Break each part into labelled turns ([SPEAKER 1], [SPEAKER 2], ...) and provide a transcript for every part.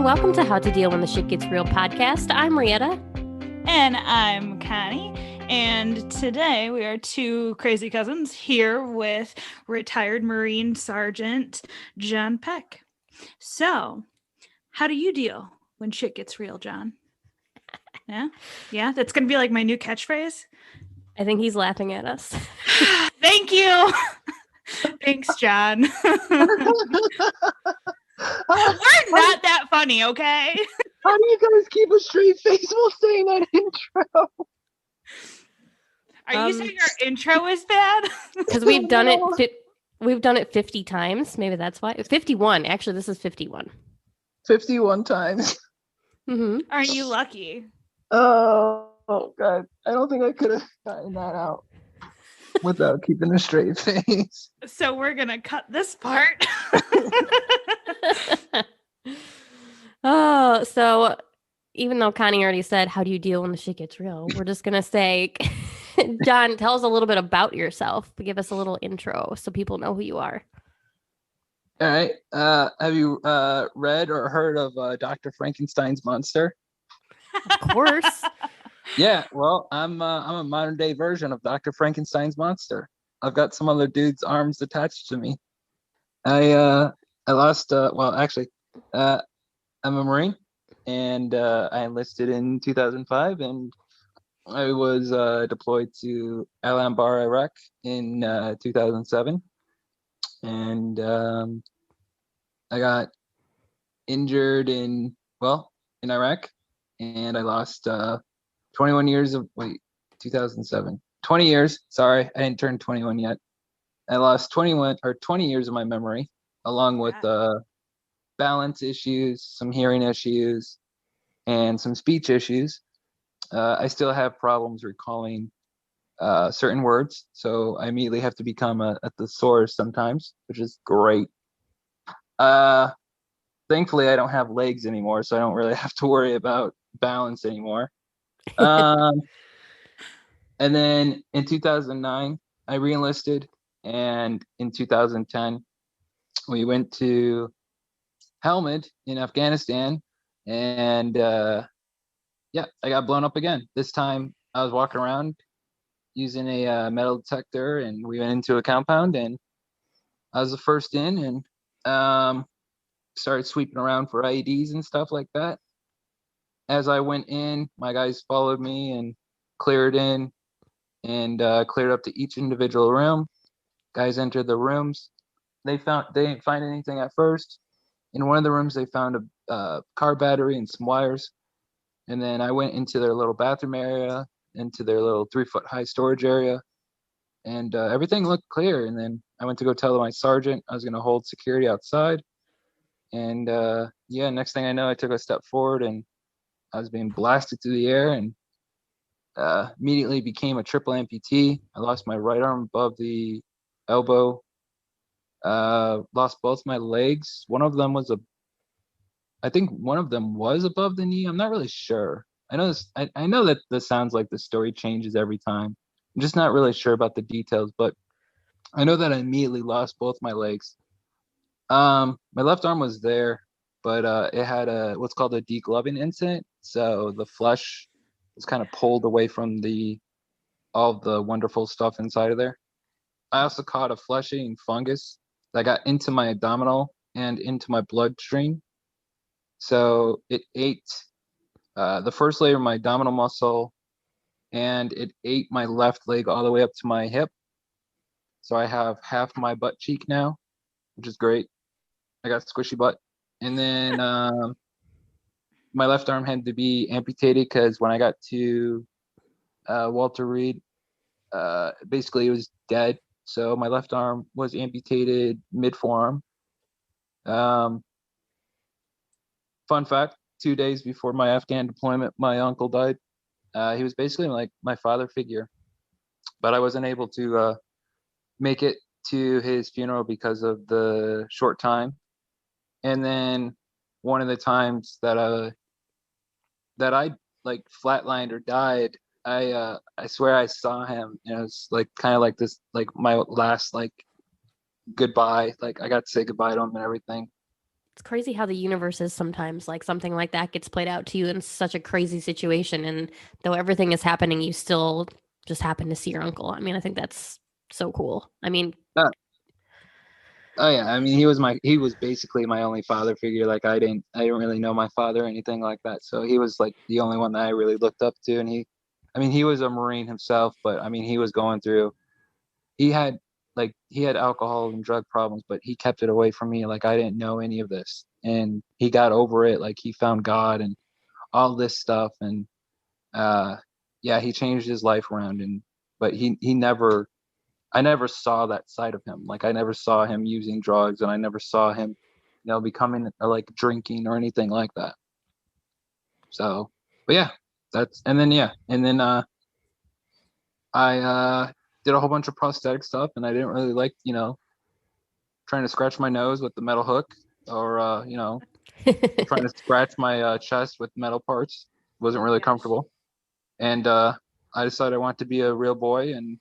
[SPEAKER 1] and welcome to How to Deal When the Shit Gets Real podcast. I'm Rietta.
[SPEAKER 2] And I'm Connie. And today we are two crazy cousins here with retired Marine Sergeant John Peck. So, how do you deal when shit gets real, John? Yeah, that's going to be like my new catchphrase.
[SPEAKER 1] I think he's laughing at us.
[SPEAKER 2] Thank you. Thanks, John. We're not that funny, okay?
[SPEAKER 3] How do you guys keep a straight face while saying that intro?
[SPEAKER 2] Are you saying our intro is bad?
[SPEAKER 1] Because we've done it. We've done it 50 times. Maybe that's why. 51. Actually, this is 51.
[SPEAKER 3] 51 times.
[SPEAKER 1] Mm-hmm.
[SPEAKER 2] Aren't you lucky?
[SPEAKER 3] Oh God! I don't think I could have gotten that out without keeping a straight face.
[SPEAKER 2] So we're gonna cut this part.
[SPEAKER 1] Oh, so even though Connie already said, how do you deal when the shit gets real? We're just going to say, John, tell us a little bit about yourself. Give us a little intro so people know who you are.
[SPEAKER 3] All right. Have you read or heard of Dr. Frankenstein's monster?
[SPEAKER 1] Of course.
[SPEAKER 3] Yeah. Well, I'm a modern day version of Dr. Frankenstein's monster. I've got some other dude's arms attached to me. I lost. I'm a Marine, and I enlisted in 2005, and I was deployed to Al Anbar, Iraq in 2007, and I got injured in Iraq, and I lost 21 years of 2007, 20 years. Sorry, I didn't turn 21 yet. I lost 20 years of my memory, along with balance issues, some hearing issues, and some speech issues. I still have problems recalling certain words, so I immediately have to become a thesaurus sometimes, which is great. Thankfully, I don't have legs anymore, so I don't really have to worry about balance anymore. And then in 2009, I re-enlisted, and in 2010, we went to Helmand in Afghanistan, and I got blown up again. This time I was walking around using a metal detector, and we went into a compound, and I was the first in, and started sweeping around for IEDs and stuff like that. As I went in, my guys followed me and cleared in and cleared up to each individual room. Guys entered the rooms. They didn't find anything at first. In one of the rooms, they found a car battery and some wires. And then I went into their little bathroom area, into their little 3-foot-high storage area, and everything looked clear. And then I went to go tell my sergeant I was going to hold security outside. And next thing I know, I took a step forward, and I was being blasted through the air, and immediately became a triple amputee. I lost my right arm above the elbow. Lost both my legs. I think one of them was above the knee. I'm not really sure. I know that this sounds like the story changes every time. I'm just not really sure about the details, but I know that I immediately lost both my legs. My left arm was there, but it had what's called a degloving incident. So the flesh was kind of pulled away from all the wonderful stuff inside of there. I also caught a flesh-eating fungus that got into my abdominal and into my bloodstream. So it ate the first layer of my abdominal muscle, and it ate my left leg all the way up to my hip. So I have half my butt cheek now, which is great. I got squishy butt. And then my left arm had to be amputated because when I got to Walter Reed, basically it was dead. So my left arm was amputated mid-forearm. Fun fact, 2 days before my Afghan deployment, my uncle died. He was basically like my father figure, but I wasn't able to make it to his funeral because of the short time. And then one of the times that I like flatlined or died, I swear I saw him, and it was like kind of like this, like my last like goodbye. Like I got to say goodbye to him and everything.
[SPEAKER 1] It's crazy how the universe is sometimes, like something like that gets played out to you in such a crazy situation. And though everything is happening, you still just happen to see your uncle. I mean, I think that's so cool. I mean,
[SPEAKER 3] Uh, oh yeah, I mean, he was basically my only father figure. Like I didn't really know my father or anything like that. So he was like the only one that I really looked up to. And I mean, he was a Marine himself, but I mean, he was going through, he had he had alcohol and drug problems, but he kept it away from me. Like I didn't know any of this, and he got over it. Like he found God and all this stuff, and uh, yeah, he changed his life around. And but he never, I never saw that side of him. Like I never saw him using drugs, and I never saw him, becoming or like drinking or anything like that. So, but yeah, and then I did a whole bunch of prosthetic stuff, and I didn't really like, trying to scratch my nose with the metal hook, or trying to scratch my chest with metal parts. Wasn't really comfortable, and I decided I wanted to be a real boy, and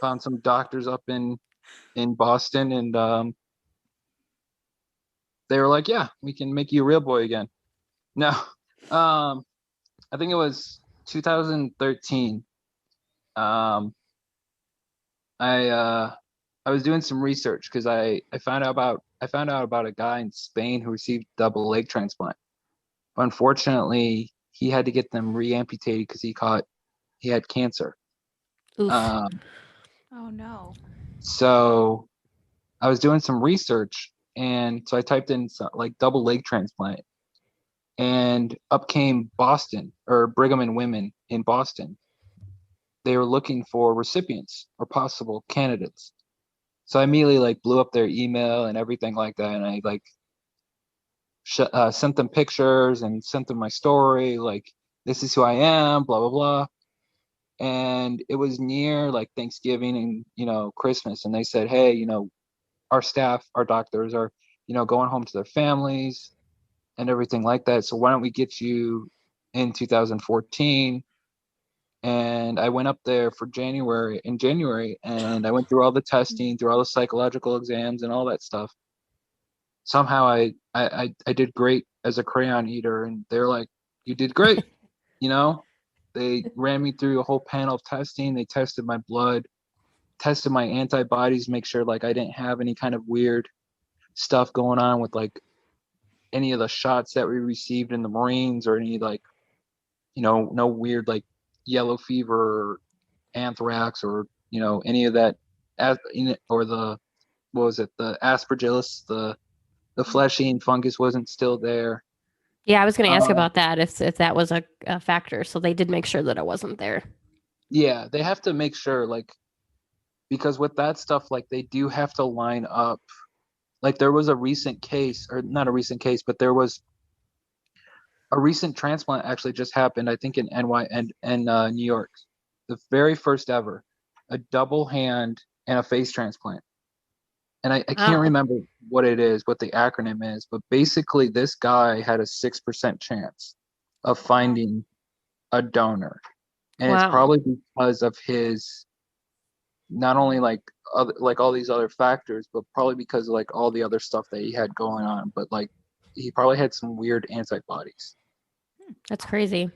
[SPEAKER 3] found some doctors up in Boston, and they were like, "Yeah, we can make you a real boy again." No, I think it was 2013. Um, I was doing some research because I found out about a guy in Spain who received double leg transplant. Unfortunately, he had to get them re-amputated because he had cancer.
[SPEAKER 1] oof.
[SPEAKER 3] Um,
[SPEAKER 2] Oh no.
[SPEAKER 3] so I was doing some research, and so I typed in like double leg transplant, and up came Boston, or Brigham and Women in Boston. They were looking for recipients or possible candidates. So I immediately like blew up their email and everything like that, and I like sent them pictures and sent them my story, like, this is who I am, blah blah blah. And it was near like Thanksgiving and Christmas, and they said, hey, our staff, our doctors are going home to their families and everything like that, so why don't we get you in 2014. And I went up there for January, and I went through all the testing, through all the psychological exams and all that stuff. Somehow I did great as a crayon eater, and they're like, you did great. you know they ran me through a whole panel of testing. They tested my blood, tested my antibodies, make sure like I didn't have any kind of weird stuff going on with like any of the shots that we received in the Marines, or any like no weird like yellow fever or anthrax, or any of that, or the, what was it, the aspergillus, the flesh-eating fungus wasn't still there.
[SPEAKER 1] Yeah, I was going to ask
[SPEAKER 3] uh,
[SPEAKER 1] about that if that was a factor. So they did make sure that it wasn't there.
[SPEAKER 3] yeah, they have to make sure, like, because with that stuff, like, they do have to line up. Like, there was a recent case, or not a recent case, but there was a recent transplant actually just happened, I think in New York, the very first ever, a double hand and a face transplant. And I can't
[SPEAKER 1] Wow.
[SPEAKER 3] remember what it is, what the acronym is, but basically this guy had a 6% chance of finding a donor. And it's
[SPEAKER 1] Wow.
[SPEAKER 3] probably because of his, not only like like all these other factors, but probably because of like all the other stuff that he had going on. But like he probably had some weird antibodies.
[SPEAKER 1] That's crazy.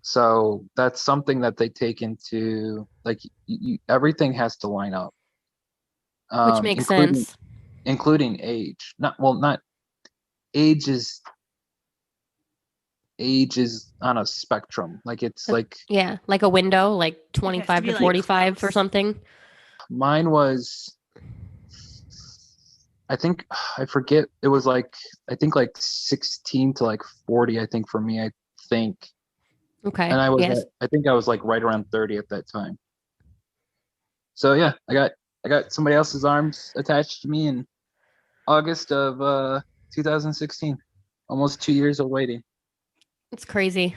[SPEAKER 3] So that's something that they take into, like, everything has to line up,
[SPEAKER 1] Which makes
[SPEAKER 3] including
[SPEAKER 1] sense.
[SPEAKER 3] age. Not age is age is on a spectrum. Like it's like
[SPEAKER 1] Yeah, like a window, like
[SPEAKER 2] It has to
[SPEAKER 1] 25
[SPEAKER 2] be
[SPEAKER 1] to
[SPEAKER 2] like
[SPEAKER 1] 45 or
[SPEAKER 2] close.
[SPEAKER 1] something.
[SPEAKER 3] mine was, I think, I forget, it was like, I think like 16 to like 40, I think, for me, I think.
[SPEAKER 1] Okay.
[SPEAKER 3] And
[SPEAKER 1] Yes.
[SPEAKER 3] I think I was like right around 30 at that time. So yeah, I got somebody else's arms attached to me in August of 2016. Almost 2 years of waiting.
[SPEAKER 1] It's crazy.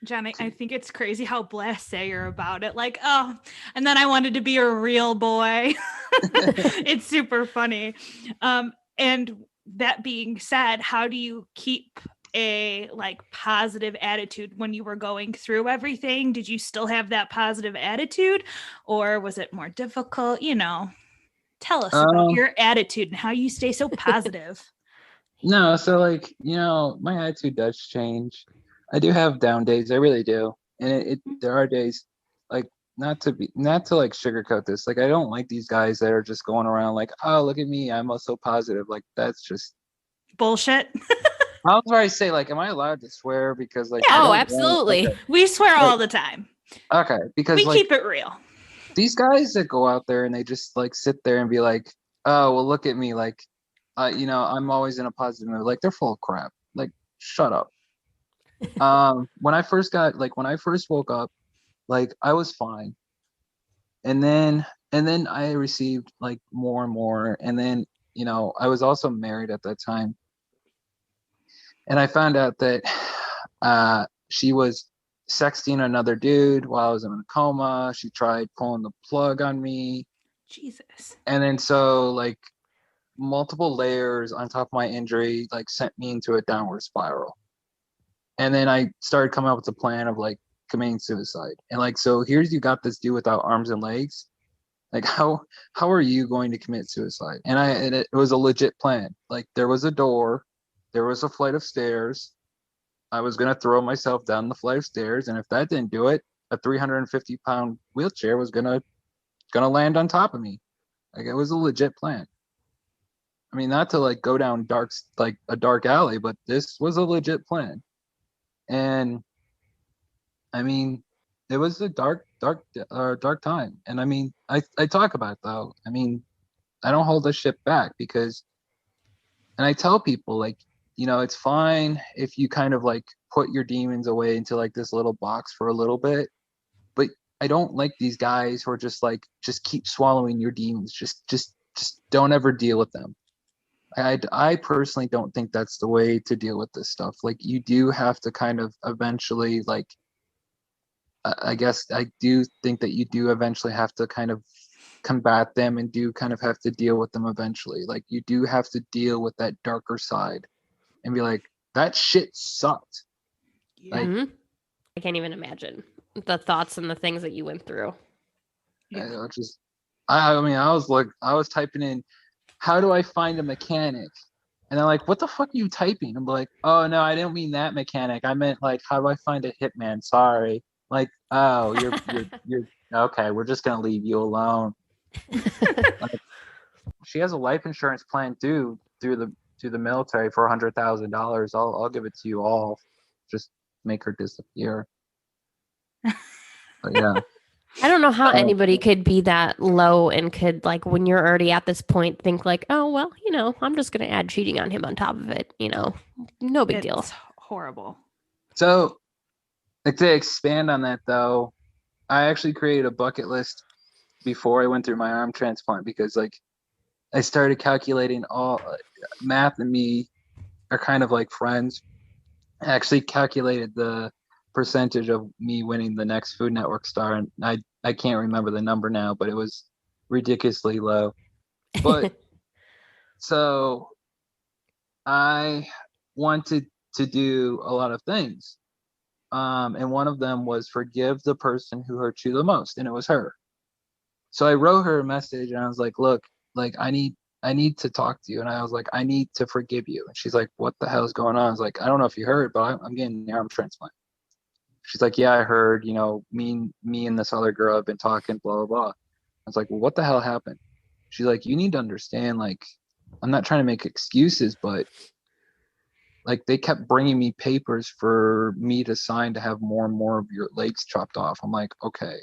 [SPEAKER 2] John, I think it's crazy how blasé you're about it. Like, oh, and then I wanted to be a real boy. It's super funny. And that being said, how do you keep a like positive attitude when you were going through everything? Did you still have that positive attitude, or was it more difficult? Tell us about
[SPEAKER 3] Um,
[SPEAKER 2] your attitude and how you stay so positive.
[SPEAKER 3] No, so like, my attitude does change. I do have down days, I really do. And there are days like not to like sugarcoat this. Like I don't like these guys that are just going around like, oh, look at me, I'm so positive. Like that's just
[SPEAKER 2] Bullshit.
[SPEAKER 3] I was about to say, like, am I allowed to swear? Because like I
[SPEAKER 2] Yeah.
[SPEAKER 1] Oh,
[SPEAKER 3] don't want
[SPEAKER 1] absolutely.
[SPEAKER 2] We swear
[SPEAKER 3] like,
[SPEAKER 2] all the time.
[SPEAKER 3] okay, because
[SPEAKER 2] We
[SPEAKER 3] like
[SPEAKER 2] keep it real.
[SPEAKER 3] these guys that go out there and they just like sit there and be like, oh, well, look at me, like, I'm always in a positive mood. Like they're full of crap. Like, shut up. When I first woke up, like I was fine, and then I received like more and more, and then I was also married at that time, and I found out that she was sexting another dude while I was in a coma. She tried pulling the plug on me.
[SPEAKER 2] Jesus.
[SPEAKER 3] And then so like multiple layers on top of my injury like sent me into a downward spiral. And then I started coming up with a plan of like committing suicide. And like, so here's you got this dude without arms and legs. Like how are you going to commit suicide? And it was a legit plan. Like there was a door, there was a flight of stairs. I was gonna throw myself down the flight of stairs, and if that didn't do it, a 350-pound wheelchair was gonna land on top of me. Like it was a legit plan. I mean, not to like go down like a dark alley, but this was a legit plan. And I mean, it was a dark time. And I mean, I talk about it though. I mean, I don't hold this shit back because, and I tell people like, it's fine if you kind of like put your demons away into like this little box for a little bit, but I don't like these guys who are just keep swallowing your demons. Just don't ever deal with them. I personally don't think that's the way to deal with this stuff. Like you do have to kind of eventually like I guess I do think that you do eventually have to kind of combat them and do kind of have to deal with them eventually. Like you do have to deal with that darker side and be like, that shit sucked.
[SPEAKER 2] Yeah.
[SPEAKER 3] Like
[SPEAKER 1] I can't even imagine the thoughts and the things that you went through.
[SPEAKER 2] Yeah.
[SPEAKER 3] I mean, I was typing in, how do I find a mechanic? And they're like, what the fuck are you typing? I'm like, oh no, I didn't mean that mechanic. I meant like, how do I find a hitman? Sorry. Like, oh, you're okay. We're just gonna leave you alone. Like, she has a life insurance plan too through the military for $100,000. I'll give it to you all. Just make her disappear. But yeah.
[SPEAKER 1] I don't know how
[SPEAKER 3] Uh,
[SPEAKER 1] anybody could be that low and could like when you're already at this point think like, oh well, I'm just gonna add cheating on him on top of it. No big deal.
[SPEAKER 2] It's horrible.
[SPEAKER 3] So, like to expand on that though, I actually created a bucket list before I went through my arm transplant because like I started calculating all math and me are kind of like friends. I actually calculated the percentage of me winning the next Food Network star, and I can't remember the number now, but it was ridiculously low. But so I wanted to do a lot of things. And one of them was forgive the person who hurt you the most, and it was her. So I wrote her a message and I was like, look, like I need to talk to you. And I was like, I need to forgive you. And she's like, what the hell is going on? I was like, I don't know if you heard, but I'm getting an arm transplant. She's like, yeah, I heard, me and this other girl have been talking, blah, blah, blah. I was like, well, what the hell happened? She's like, you need to understand, like, I'm not trying to make excuses, but like they kept bringing me papers for me to sign to have more and more of your legs chopped off. I'm like, okay,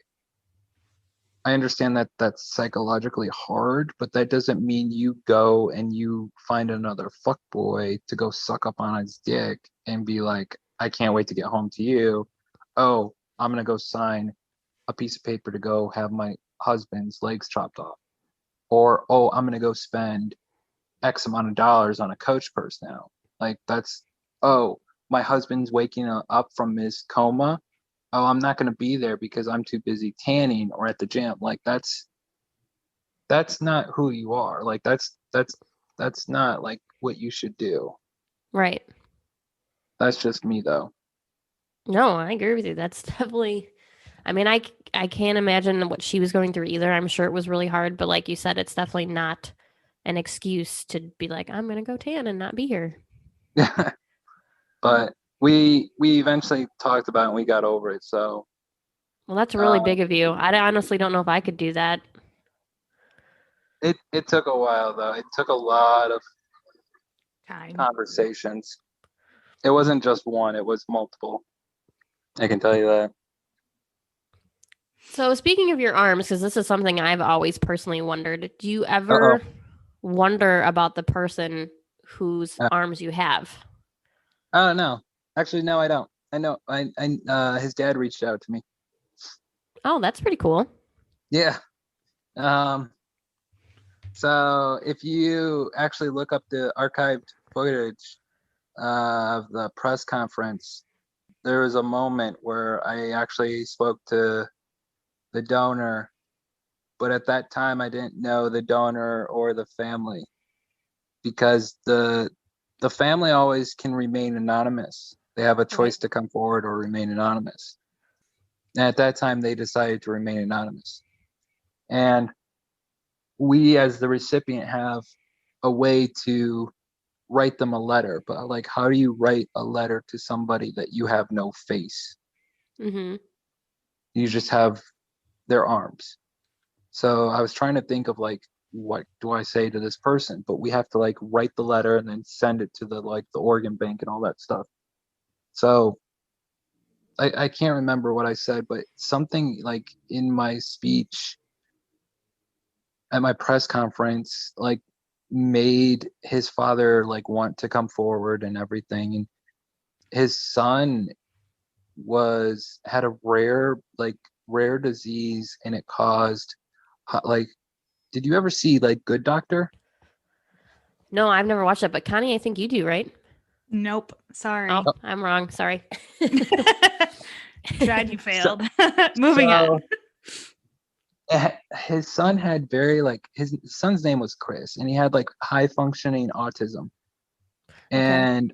[SPEAKER 3] I understand that that's psychologically hard, but that doesn't mean you go and you find another fuck boy to go suck up on his dick and be like, I can't wait to get home to you. Oh, I'm gonna go sign a piece of paper to go have my husband's legs chopped off. Or, oh, I'm gonna go spend X amount of dollars on a coach purse now. Like that's, oh, my husband's waking up from his coma. Oh, I'm not going to be there because I'm too busy tanning or at the gym. Like that's not who you are. Like that's not like what you should do.
[SPEAKER 1] Right.
[SPEAKER 3] That's just me though.
[SPEAKER 1] No, I agree with you. That's definitely. I mean, I can't imagine what she was going through either. I'm sure it was really hard, but like you said, it's definitely not an excuse to be like, I'm gonna go tan and not be here.
[SPEAKER 3] But we eventually talked about it and we got over it. So
[SPEAKER 1] Well, that's really
[SPEAKER 3] uh,
[SPEAKER 1] big of you. I honestly don't know if I could do that.
[SPEAKER 3] it took a while though. It took a lot of
[SPEAKER 2] Time.
[SPEAKER 3] conversations. It wasn't just one, it was multiple. I can tell you that.
[SPEAKER 1] So, speaking of your arms, because this is something I've always personally wondered, do you
[SPEAKER 3] Uh-oh.
[SPEAKER 1] ever wonder about the person whose arms you have?
[SPEAKER 3] Oh no. Actually, no, I don't. I know. His dad reached out to me.
[SPEAKER 1] Oh, that's pretty cool.
[SPEAKER 3] Yeah. Um, so if you actually look up the archived footage of the press conference, there was a moment where I actually spoke to the donor, but at that time I didn't know the donor or the family because the family always can remain anonymous. They have a choice to come forward or remain anonymous. And at that time, they decided to remain anonymous. And we, as the recipient, have a way to write them a letter. But like, how do you write a letter to somebody that you have no face?
[SPEAKER 1] Mm-hmm.
[SPEAKER 3] You just have their arms. So I was trying to think of like, what do I say to this person? But we have to like write the letter and then send it to the organ bank and all that stuff. So I can't remember what I said, but something like in my speech at my press conference like made his father like want to come forward and everything. And his son was had a rare disease, and it caused like, did you ever see like Good Doctor?
[SPEAKER 1] No, I've never watched that, but Connie, I think you do, right?
[SPEAKER 2] Nope. Sorry.
[SPEAKER 1] Oh, I'm wrong. Sorry.
[SPEAKER 2] Tried, you
[SPEAKER 3] So,
[SPEAKER 2] failed. Moving on.
[SPEAKER 3] His son had his son's name was Chris, and he had like high functioning autism.
[SPEAKER 1] Okay.
[SPEAKER 3] And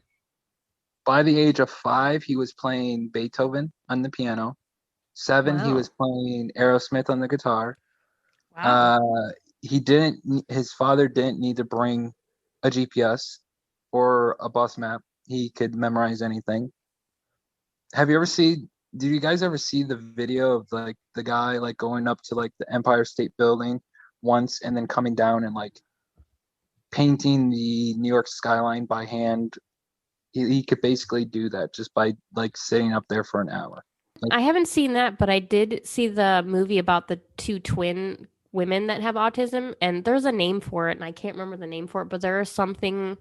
[SPEAKER 3] by the age of 5, he was playing Beethoven on the piano. 7, he
[SPEAKER 1] Wow.
[SPEAKER 3] was playing Aerosmith on the guitar.
[SPEAKER 2] Wow.
[SPEAKER 3] Uh, his father didn't need to bring a GPS or a bus map. He could memorize anything. Have you ever seen, did you guys ever see the video of like the guy like going up to like the Empire State Building once and then coming down and like painting the New York skyline by hand? He could basically do that just by like sitting up there for an hour. Like,
[SPEAKER 1] I haven't seen that, but I did see the movie about the two twin women that have autism, and there's a name for it, and I can't remember the name for it, but there is something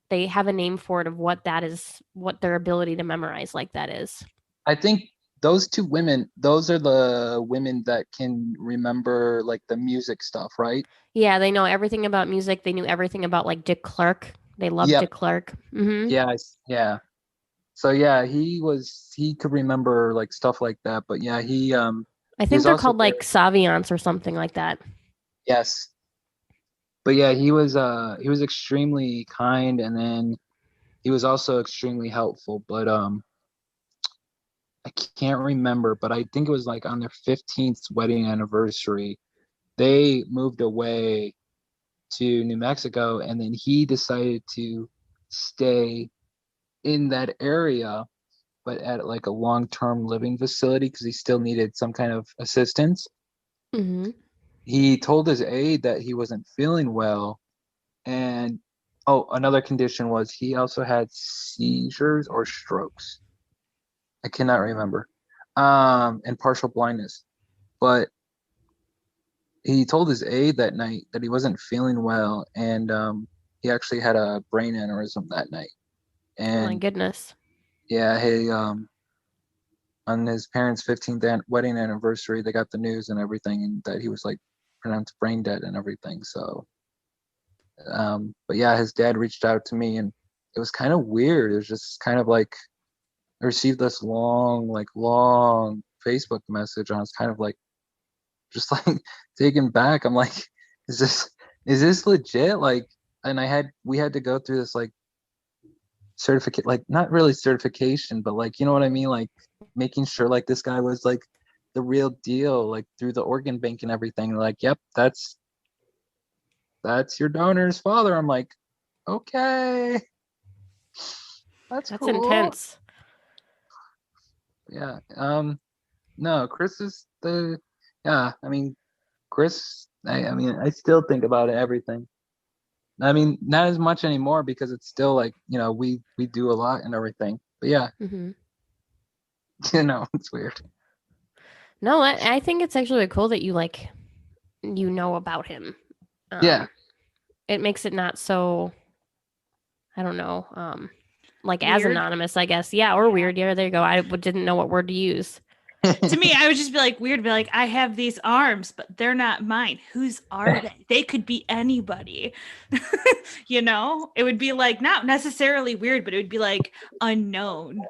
[SPEAKER 1] they have a name for it of what that is, what their ability to memorize like that is.
[SPEAKER 3] I think those two women, those are the women that can remember like the music stuff, right?
[SPEAKER 1] Yeah, they know everything about music. They knew everything about like Dick Clark. They love
[SPEAKER 3] Yep.
[SPEAKER 1] Dick Clark. Mm-hmm.
[SPEAKER 3] Yeah. Yeah. So yeah, he could remember like stuff like that. But yeah,
[SPEAKER 1] I
[SPEAKER 3] he
[SPEAKER 1] think
[SPEAKER 3] was
[SPEAKER 1] they're
[SPEAKER 3] also
[SPEAKER 1] called like Saviance or something like that.
[SPEAKER 3] yes. But yeah, he was extremely kind, and then he was also extremely helpful. But I can't remember, but I think it was like on their 15th wedding anniversary, they moved away to New Mexico, and then he decided to stay in that area, but at like a long-term living facility because he still needed some kind of assistance.
[SPEAKER 1] Mm-hmm.
[SPEAKER 3] He told his aide that he wasn't feeling well, and oh, another condition was he also had seizures or strokes. I cannot remember. And partial blindness. But he told his aide that night that he wasn't feeling well, and he actually had a brain aneurysm that night.
[SPEAKER 1] Oh my
[SPEAKER 3] And
[SPEAKER 1] goodness.
[SPEAKER 3] yeah, on his parents' 15th wedding anniversary, they got the news and everything, and that he was like pronounced brain dead and everything. So, but yeah, his dad reached out to me, and it was kind of weird. It was just kind of like I received this long Facebook message, and I was kind of like, just like taken back. I'm like, is this is this legit? Like, and we had to go through this like certificate, like not really certification, but like, you know what I mean? Like making sure like this guy was like the real deal, like through the organ bank and everything. Like, yep, that's your donor's father. I'm like, okay. That's
[SPEAKER 1] That's
[SPEAKER 3] cool.
[SPEAKER 1] intense.
[SPEAKER 3] Yeah. No, Chris is the. Yeah. I mean, Chris. I mean, I still think about everything. I mean, not as much anymore because it's still like we do a lot and everything. But yeah,
[SPEAKER 1] Hmm.
[SPEAKER 3] it's weird.
[SPEAKER 1] No, I think it's actually cool that you like about him.
[SPEAKER 3] Yeah.
[SPEAKER 1] It makes it not so, I don't know, like as
[SPEAKER 2] Weird.
[SPEAKER 1] anonymous, I guess. Yeah, or weird. Yeah, there you go. I didn't know what word to use.
[SPEAKER 2] To me, I would just be like weird, be like, I have these arms, but they're not mine. Whose are they? They could be anybody. It would be like not necessarily weird, but it would be like unknown.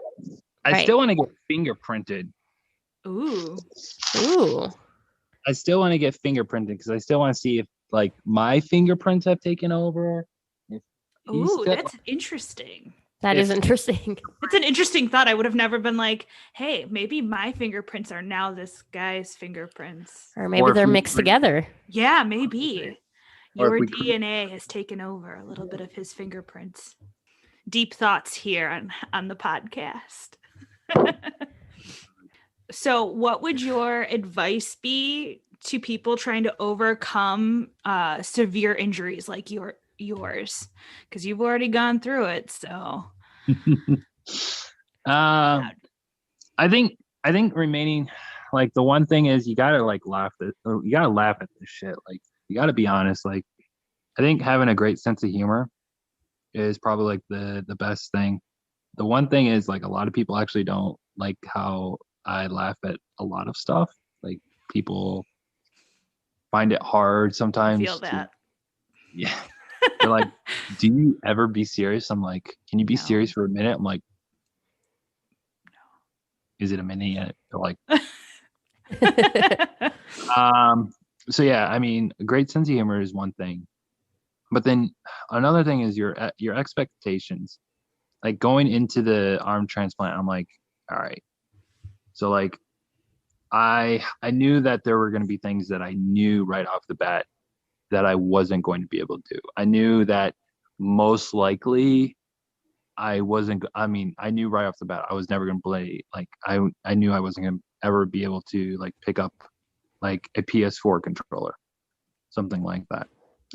[SPEAKER 3] I
[SPEAKER 1] Right.
[SPEAKER 3] still want to get fingerprinted.
[SPEAKER 2] Ooh.
[SPEAKER 1] Ooh.
[SPEAKER 3] I still want to get fingerprinted because I still want to see if like my fingerprints have taken over. If he's
[SPEAKER 2] Ooh,
[SPEAKER 3] still,
[SPEAKER 2] that's interesting.
[SPEAKER 1] That is
[SPEAKER 3] If-
[SPEAKER 1] interesting.
[SPEAKER 2] It's an interesting thought. I would have never been like, hey, maybe my fingerprints are now this guy's fingerprints.
[SPEAKER 1] Or maybe
[SPEAKER 3] Or if
[SPEAKER 1] they're
[SPEAKER 3] we
[SPEAKER 1] mixed
[SPEAKER 3] create-
[SPEAKER 1] together.
[SPEAKER 2] Yeah, maybe.
[SPEAKER 3] Or if
[SPEAKER 2] Your
[SPEAKER 3] we create-
[SPEAKER 2] DNA has taken over a little bit of his fingerprints. Deep thoughts here on the podcast. So, what would your advice be to people trying to overcome severe injuries like yours? Because you've already gone through it. So,
[SPEAKER 3] I think remaining like the one thing is you gotta like laugh at this shit. Like you gotta be honest. Like I think having a great sense of humor is probably like the best thing. The one thing is like a lot of people actually don't like how I laugh at a lot of stuff. Like people find it hard sometimes.
[SPEAKER 2] feel that.
[SPEAKER 3] Yeah. They're like, do you ever be serious? I'm like, can you be
[SPEAKER 2] No.
[SPEAKER 3] serious for a minute? I'm like, no. Is it a minute yet? They're like, so yeah, I mean, a great sense of humor is one thing. But then another thing is your expectations. Like going into the arm transplant, I'm like, all right. So like I knew that there were going to be things that I knew right off the bat that I wasn't going to be able to do. I knew that most likely I wasn't. I mean, I knew right off the bat I was never going to play. Like I knew I wasn't going to ever be able to like pick up like a PS4 controller, something like that.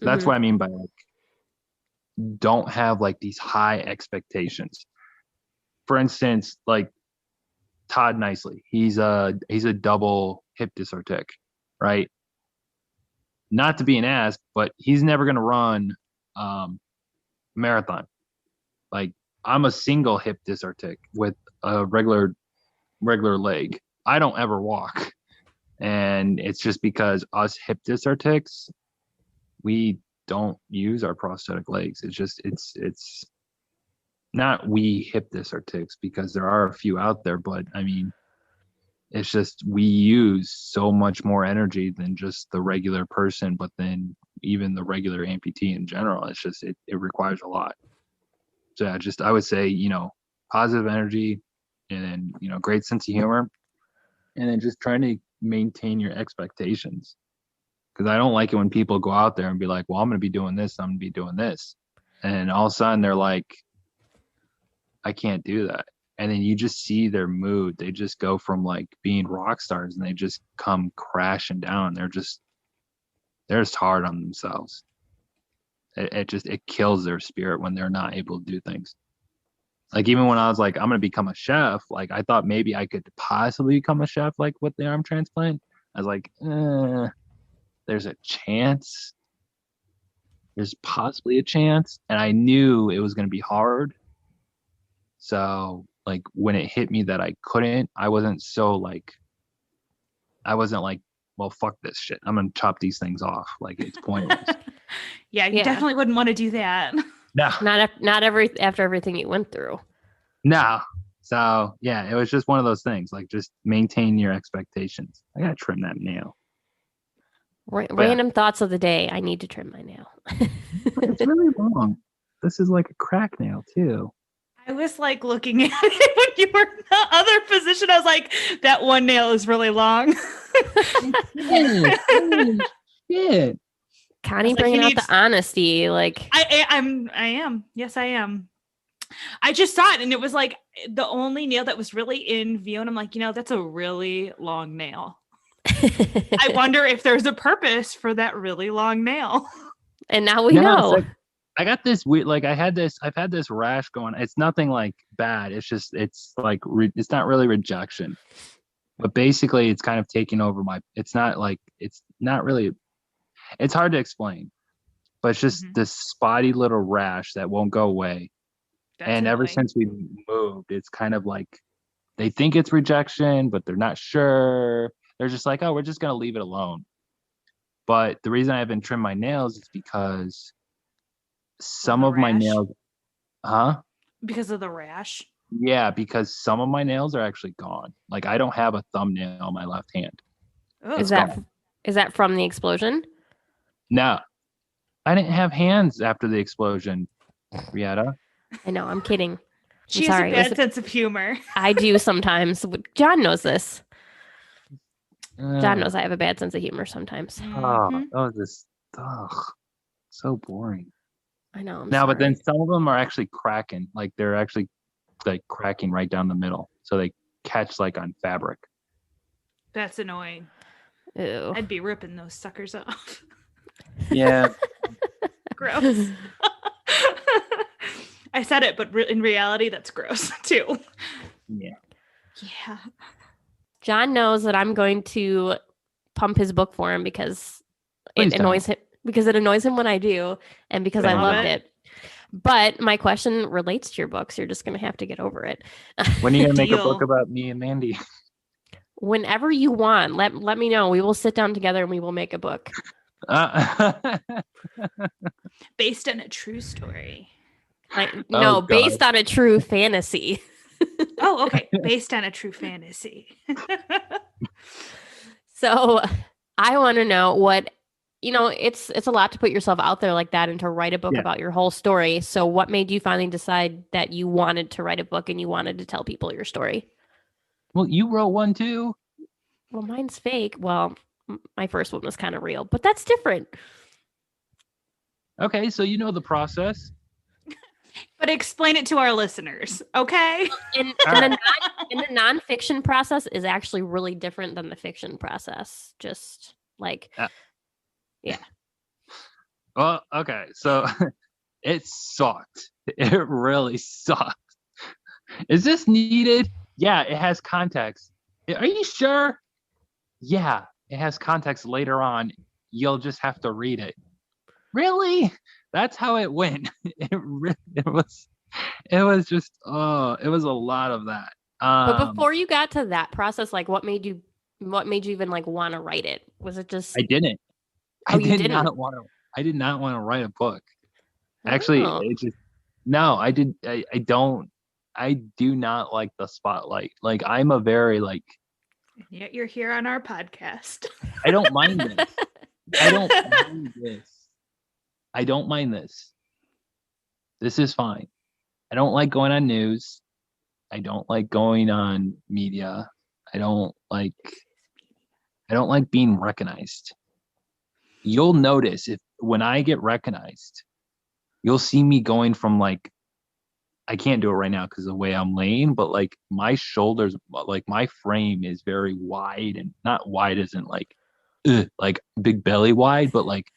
[SPEAKER 3] That's what I mean by like don't have like these high expectations. For instance, like Todd Nicely, he's a double hip dysartic, right? Not to be an ass, but he's never going to run marathon. Like I'm a single hip dysartic with a regular leg. I don't ever walk, and it's just because us hip dysartics, we don't use our prosthetic legs. It's just it's not we hip dysartics because there are a few out there, but I mean it's just we use so much more energy than just the regular person, but then even the regular amputee in general. It's just it requires a lot. So yeah, just I would say, positive energy and then, great sense of humor. And then just trying to maintain your expectations. Because I don't like it when people go out there and be like, well, I'm gonna be doing this, I'm gonna be doing this. And all of a sudden they're like, I can't do that. And then you just see their mood. They just go from like being rock stars and they just come crashing down. They're just hard on themselves. It kills their spirit when they're not able to do things. Like even when I was like, I'm gonna become a chef, like I thought maybe I could possibly become a chef like with the arm transplant. I was like, there's a chance. There's possibly a chance. And I knew it was gonna be hard. So like when it hit me that I couldn't, I wasn't like, well, fuck this shit. I'm gonna chop these things off. Like it's pointless.
[SPEAKER 2] Yeah, you definitely wouldn't want to do that.
[SPEAKER 3] No.
[SPEAKER 1] Not after everything you went through.
[SPEAKER 3] No. So yeah, it was just one of those things. Like just maintain your expectations. I gotta trim that nail.
[SPEAKER 1] Random thoughts of the day. I need to trim my nail.
[SPEAKER 3] It's really long. This is like a crack nail too.
[SPEAKER 2] I was like looking at it when you were in the other position. I was like, that one nail is really long.
[SPEAKER 3] Shit.
[SPEAKER 1] Connie
[SPEAKER 2] like,
[SPEAKER 1] bringing out the honesty. Like
[SPEAKER 2] I am. Yes, I am. I just saw it and it was like the only nail that was really in view. And I'm like, that's a really long nail. I wonder if there's a purpose for that really long nail.
[SPEAKER 1] And now we know.
[SPEAKER 3] Like, I got this weird, like I've had this rash going. It's nothing like bad. It's just, it's like, it's not really rejection, but basically it's kind of taking over it's not really, it's hard to explain, but it's just this spotty little rash that won't go away.
[SPEAKER 2] That's
[SPEAKER 3] and ever
[SPEAKER 2] annoying.
[SPEAKER 3] since we moved, it's kind of like they think it's rejection, but they're not sure. They're just like, oh, we're just going to leave it alone. But the reason I haven't trimmed my nails is because some of my nails,
[SPEAKER 2] because of the rash.
[SPEAKER 3] Yeah, because some of my nails are actually gone. Like I don't have a thumbnail on my left hand.
[SPEAKER 2] Oh.
[SPEAKER 1] Is that from the explosion?
[SPEAKER 3] No, I didn't have hands after the explosion, Rieta.
[SPEAKER 1] I know, I'm kidding.
[SPEAKER 2] She
[SPEAKER 1] I'm
[SPEAKER 2] has
[SPEAKER 1] sorry.
[SPEAKER 2] a bad sense of humor.
[SPEAKER 1] I do sometimes. John knows this. John knows I have a bad sense of humor sometimes.
[SPEAKER 3] That was just so boring.
[SPEAKER 1] I know.
[SPEAKER 3] But then some of them are actually cracking. Like they're actually like cracking right down the middle, so they catch like on fabric.
[SPEAKER 2] That's annoying.
[SPEAKER 1] Ew.
[SPEAKER 2] I'd be ripping those suckers off.
[SPEAKER 3] Yeah.
[SPEAKER 2] Gross. I said it, but in reality, that's gross too.
[SPEAKER 3] Yeah.
[SPEAKER 2] Yeah.
[SPEAKER 1] John knows that I'm going to pump his book for him because it annoys him. Because it annoys him when I do, and because I loved it. But my question relates to your books. You're just going to have to get over it.
[SPEAKER 3] When are you going to make a book about me and Mandy?
[SPEAKER 1] Whenever you want. Let me know. We will sit down together and we will make a book.
[SPEAKER 2] Based on a true story.
[SPEAKER 1] Based on a true fantasy.
[SPEAKER 2] Oh, okay. Based on a true fantasy.
[SPEAKER 1] So I want to know what, it's a lot to put yourself out there like that and to write a book about your whole story. So what made you finally decide that you wanted to write a book and you wanted to tell people your story?
[SPEAKER 3] Well, you wrote one too.
[SPEAKER 1] Well, mine's fake. Well, my first one was kind of real, but that's different.
[SPEAKER 3] Okay, so you know the process.
[SPEAKER 2] But explain it to our listeners, okay?
[SPEAKER 1] And the nonfiction process is actually really different than the fiction process. Just like, yeah.
[SPEAKER 3] Well, okay, so it sucked. It really sucked. Is this needed? Yeah, it has context. Are you sure? Yeah, it has context later on. You'll just have to read it. Really? That's how it went. It was just it was a lot of that.
[SPEAKER 1] But before you got to that process, like what made you even like want to write it? Was it just
[SPEAKER 3] I didn't.
[SPEAKER 1] Oh, you didn't?
[SPEAKER 3] I did not want to write a book. Actually, it just no, I did I do not like the spotlight. Like I'm a very like
[SPEAKER 2] Yet you're here on our podcast.
[SPEAKER 3] I don't mind this. I don't mind this. This is fine. I don't like going on news. I don't like going on media. I don't like being recognized. You'll notice when I get recognized, you'll see me going from like, I can't do it right now because of the way I'm laying, but like my shoulders, like my frame is very wide, and not wide isn't like big belly wide, but like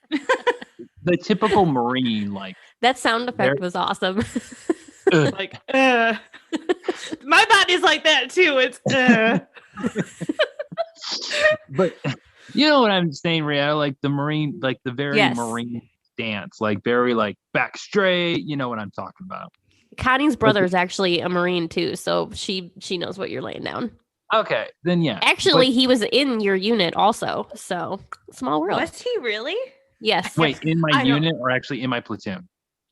[SPEAKER 3] the typical Marine, like
[SPEAKER 1] that sound effect was awesome.
[SPEAKER 2] Like, my body's like that too. It's
[SPEAKER 3] But you know what I'm saying, Rhea? Like the Marine, like the very Marine stance, like very like back straight. You know what I'm talking about.
[SPEAKER 1] Connie's brother is actually a Marine too, so she knows what you're laying down.
[SPEAKER 3] Okay, then yeah.
[SPEAKER 1] Actually, he was in your unit also, so small world.
[SPEAKER 2] Was he really?
[SPEAKER 1] Yes.
[SPEAKER 3] Wait, in my unit or actually in my platoon?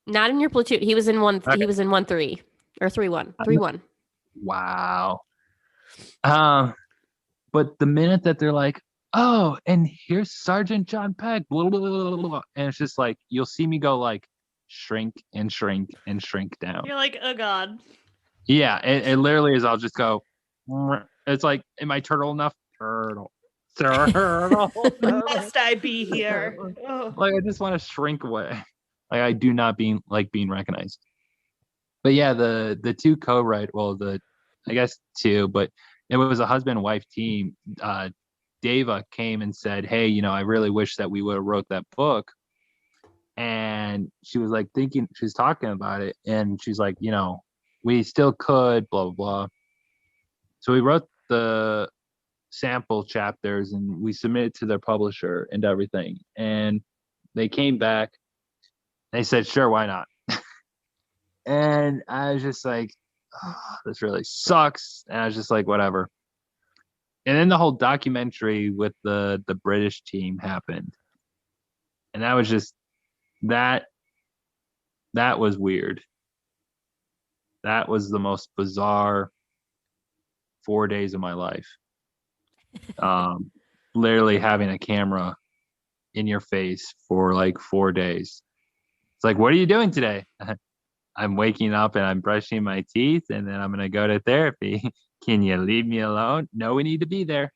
[SPEAKER 1] Not in your platoon. He was in one. Okay. He was in 1-3 or 3-1. 3-1.
[SPEAKER 3] Wow. But the minute that they're like, oh, and here's Sergeant John Peck, blah, blah, blah, blah, blah, and it's just like you'll see me go like shrink and shrink and shrink down.
[SPEAKER 2] You're like, oh god.
[SPEAKER 3] Yeah, it literally is. I'll just go. It's like, am I turtle enough? Turtle.
[SPEAKER 2] Must I be here?
[SPEAKER 3] Like I just want to shrink away. Like I do not being recognized. But yeah, the two co-write, well, I guess two, but it was a husband and wife team. Deva came and said, "Hey, I really wish that we would have wrote that book." And she was like she was talking about it, and she's like, we still could, blah blah blah. So we wrote the sample chapters and we submitted to their publisher and everything. And they came back. They said, "Sure, why not?" And I was just like, oh, this really sucks. And I was just like, whatever. And then the whole documentary with the British team happened. And that was just that was weird. That was the most bizarre 4 days of my life. Literally having a camera in your face for like 4 days. It's like, what are you doing today? I'm waking up and I'm brushing my teeth, and then I'm going to go to therapy. Can you leave me alone? No, we need to be there.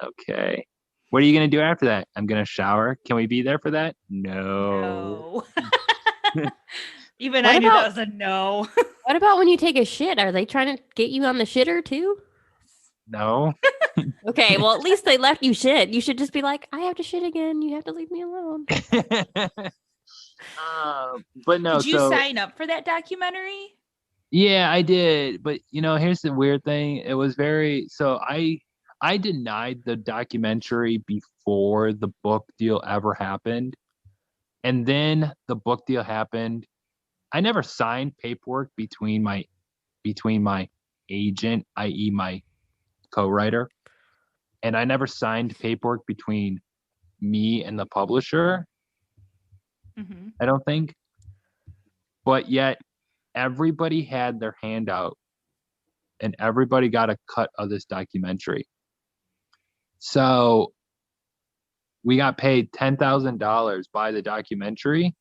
[SPEAKER 3] Okay. What are you going to do after that? I'm going to shower. Can we be there for that? No.
[SPEAKER 2] Even
[SPEAKER 1] What
[SPEAKER 2] I knew that
[SPEAKER 1] about-
[SPEAKER 2] was a no.
[SPEAKER 1] What about when you take a shit? Are they trying to get you on the shitter too?
[SPEAKER 3] No.
[SPEAKER 1] Okay, well, at least they left you shit. You should just be like, I have to shit again. You have to leave me alone.
[SPEAKER 3] But no.
[SPEAKER 2] Did you sign up for that documentary?
[SPEAKER 3] Yeah, I did. But here's the weird thing. It was so I denied the documentary before the book deal ever happened. And then the book deal happened. I never signed paperwork between my agent, i.e. my co-writer, and I never signed paperwork between me and the publisher.
[SPEAKER 2] Mm-hmm.
[SPEAKER 3] I don't think. But yet everybody had their hand out and everybody got a cut of this documentary. So we got paid $10,000 by the documentary,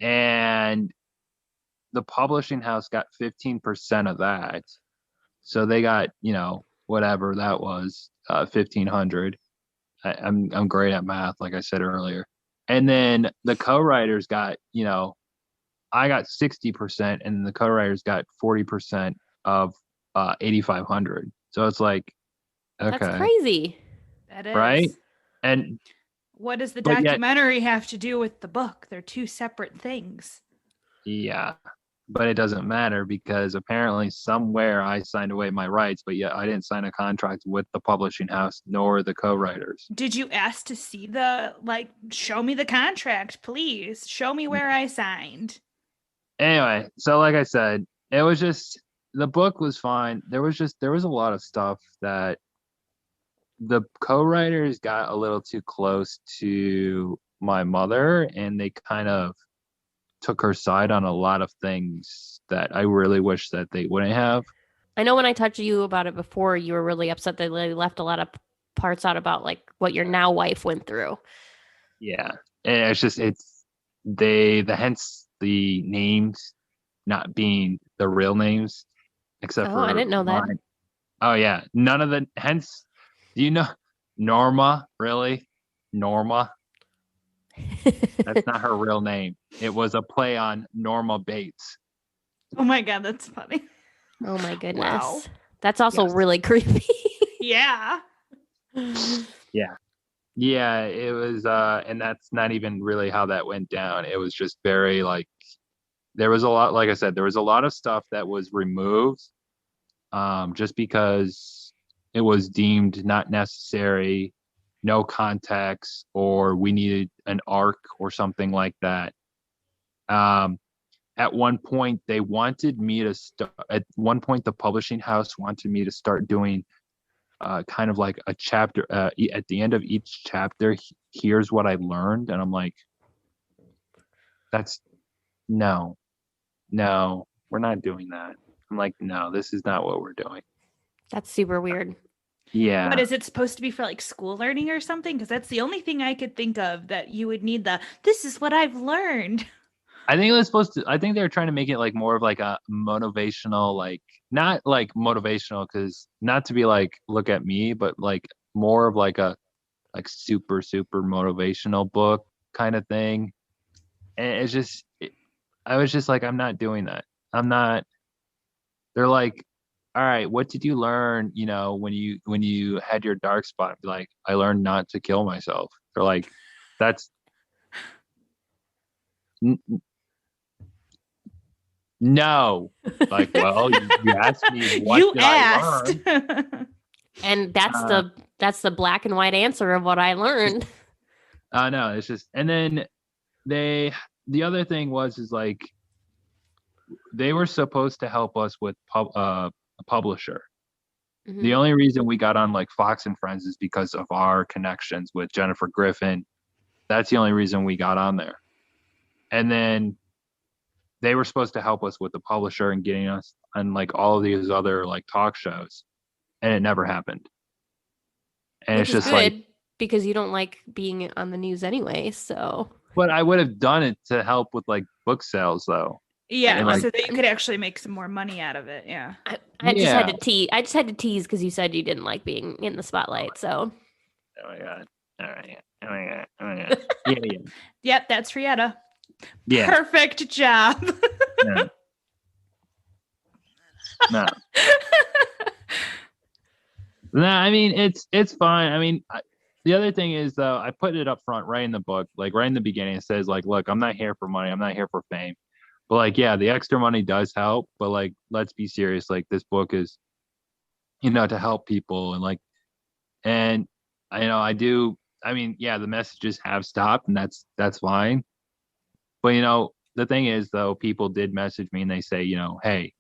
[SPEAKER 3] and the publishing house got 15% of that. So they got, whatever that was, 1,500. I'm great at math, like I said earlier. And then the co-writers got, I got 60%, and the co-writers got 40% of 8,500. So it's like, okay,
[SPEAKER 1] That's crazy.
[SPEAKER 2] That is.
[SPEAKER 3] right? And
[SPEAKER 2] what does the
[SPEAKER 3] but yet-
[SPEAKER 2] documentary have to do with the book? They're two separate things.
[SPEAKER 3] Yeah, but it doesn't matter because apparently somewhere I signed away my rights, but yet I didn't sign a contract with the publishing house nor the co-writers.
[SPEAKER 2] Did you ask to see show me the contract, please? Show me where I signed.
[SPEAKER 3] Anyway, so like I said, it was just, the book was fine. There was a lot of stuff that the co-writers got a little too close to my mother, and they kind of took her side on a lot of things that I really wish that they wouldn't have.
[SPEAKER 1] I know when I talked to you about it before, you were really upset that they left a lot of parts out about like what your now wife went through.
[SPEAKER 3] Yeah, and it's just hence the names not being the real names, except for
[SPEAKER 1] I didn't know that.
[SPEAKER 3] mine. Oh yeah, none of the hence. Do you know Norma? Really, Norma? That's not her real name. It was a play on Norma Bates.
[SPEAKER 2] Oh my god, that's funny.
[SPEAKER 1] Oh my goodness.
[SPEAKER 2] Wow.
[SPEAKER 1] That's also
[SPEAKER 3] Yes.
[SPEAKER 1] really creepy.
[SPEAKER 2] Yeah.
[SPEAKER 3] Yeah, it was and that's not even really how that went down. It was just very like, there was a lot, like I said, there was a lot of stuff that was removed just because it was deemed not necessary, no context, or we needed an arc or something like that. At one point they wanted me to start, at one point the publishing house wanted me to start doing kind of like a chapter at the end of each chapter, here's what I learned. And I'm like, that's no, we're not doing that. I'm like, no, this is not what we're doing.
[SPEAKER 1] That's super weird.
[SPEAKER 3] Yeah.
[SPEAKER 2] What is it supposed to be for, like school learning or something? Because that's the only thing I could think of that you would need this is what I've learned.
[SPEAKER 3] I think it was supposed to, I think they were trying to make it like more of like a motivational, like not like motivational, because not to be like, look at me, but like more of like a like super motivational book kind of thing. And it's just I was just like, I'm not doing that. I'm not. They're like, all right, what did you learn? When you had your dark spot, like, I learned not to kill myself. They're like, that's n- no. Like, well, you asked me what
[SPEAKER 2] You
[SPEAKER 3] did I
[SPEAKER 2] asked.
[SPEAKER 3] learn.
[SPEAKER 1] And that's
[SPEAKER 3] Uh,
[SPEAKER 1] the black and white answer of what I learned.
[SPEAKER 3] no, it's just, and then the other thing is like, they were supposed to help us with a publisher. The
[SPEAKER 1] Mhm.
[SPEAKER 3] only reason we got on like Fox and Friends is because of our connections with Jennifer Griffin. That's the only reason we got on there. And then they were supposed to help us with the publisher and getting us on like all of these other like talk shows, and it never happened. And
[SPEAKER 1] Which
[SPEAKER 3] it's
[SPEAKER 1] is
[SPEAKER 3] just like,
[SPEAKER 1] good because you don't like being on the news anyway. So
[SPEAKER 3] but I would have done it to help with like book sales though.
[SPEAKER 1] I
[SPEAKER 2] Yeah,
[SPEAKER 3] And like,
[SPEAKER 2] so that you could actually make some more money out of it. Yeah.
[SPEAKER 1] I just had
[SPEAKER 3] yeah.
[SPEAKER 1] to tease. I just had to tease because you said you didn't like being in the spotlight. So
[SPEAKER 3] Oh my god. All right. Oh my god. Oh my god. Yeah, yeah.
[SPEAKER 2] Yep, that's Rietta.
[SPEAKER 3] Yeah.
[SPEAKER 2] Perfect job.
[SPEAKER 3] No. No. No, I mean, it's fine. I mean, the other thing is though, I put it up front right in the book, like right in the beginning. It says like, look, I'm not here for money. I'm not here for fame. But like, yeah, the extra money does help. But like, let's be serious. Like, this book is, to help people, and like, and I do. I mean, yeah, the messages have stopped, and that's fine. But the thing is though, people did message me and they say, hey,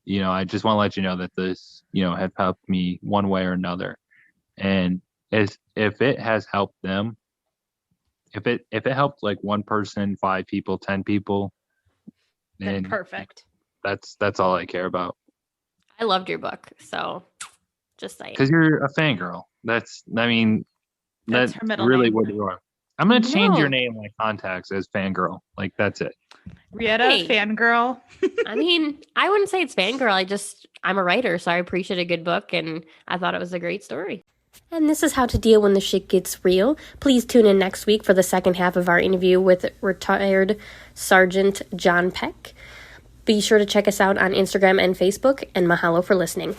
[SPEAKER 3] I just want to let you know that this, has helped me one way or another. And if it has helped them, if it helped like one person, 5 people, 10 people,
[SPEAKER 2] Then
[SPEAKER 3] then
[SPEAKER 2] perfect.
[SPEAKER 3] that's all I care about.
[SPEAKER 1] I loved your book. So just saying.
[SPEAKER 3] Because you're a fangirl. I mean,
[SPEAKER 2] That's
[SPEAKER 3] that's
[SPEAKER 2] her middle
[SPEAKER 3] really
[SPEAKER 2] name.
[SPEAKER 3] what you are. I'm gonna change your
[SPEAKER 1] No.
[SPEAKER 3] name like contacts as fangirl. Like, that's it.
[SPEAKER 2] Rietta,
[SPEAKER 1] Hey.
[SPEAKER 2] fangirl.
[SPEAKER 1] I mean, I wouldn't say it's fangirl. I'm a writer, so I appreciate a good book, and I thought it was a great story. And this is how to deal when the shit gets real. Please tune in next week for the second half of our interview with retired Sergeant John Peck. Be sure to check us out on Instagram and Facebook, and mahalo for listening.